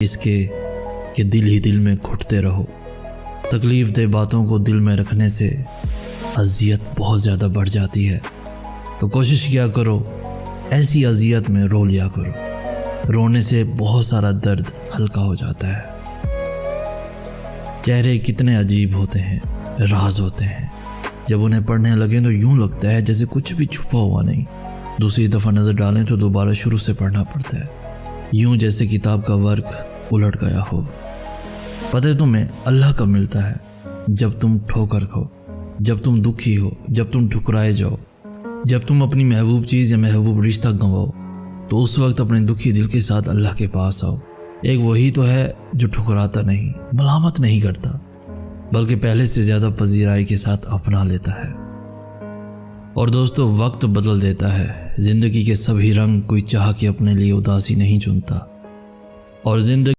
اس کے کہ دل ہی دل میں گھٹتے رہو۔ تکلیف دہ باتوں کو دل میں رکھنے سے اذیت بہت زیادہ بڑھ جاتی ہے، تو کوشش کیا کرو ایسی اذیت میں رو لیا کرو۔ رونے سے بہت سارا درد ہلکا ہو جاتا ہے۔ چہرے کتنے عجیب ہوتے ہیں، راز ہوتے ہیں، جب انہیں پڑھنے لگیں تو یوں لگتا ہے جیسے کچھ بھی چھپا ہوا نہیں۔ دوسری دفعہ نظر ڈالیں تو دوبارہ شروع سے پڑھنا پڑتا ہے، یوں جیسے کتاب کا ورق الٹ گیا ہو۔ پتہ تمہیں اللہ کب ملتا ہے؟ جب تم ٹھوکر کھو، جب تم دکھی ہو، جب تم ٹھکرائے جاؤ، جب تم اپنی محبوب چیز یا محبوب رشتہ گنواؤ، تو اس وقت اپنے دکھی دل کے ساتھ اللہ کے پاس آؤ۔ ایک وہی تو ہے جو ٹھکراتا نہیں، ملامت نہیں کرتا، بلکہ پہلے سے زیادہ پذیرائی کے ساتھ اپنا لیتا ہے۔ اور دوستو، وقت بدل دیتا ہے زندگی کے سبھی رنگ، کوئی چاہ کے اپنے لیے اداسی نہیں چنتا، اور زندگی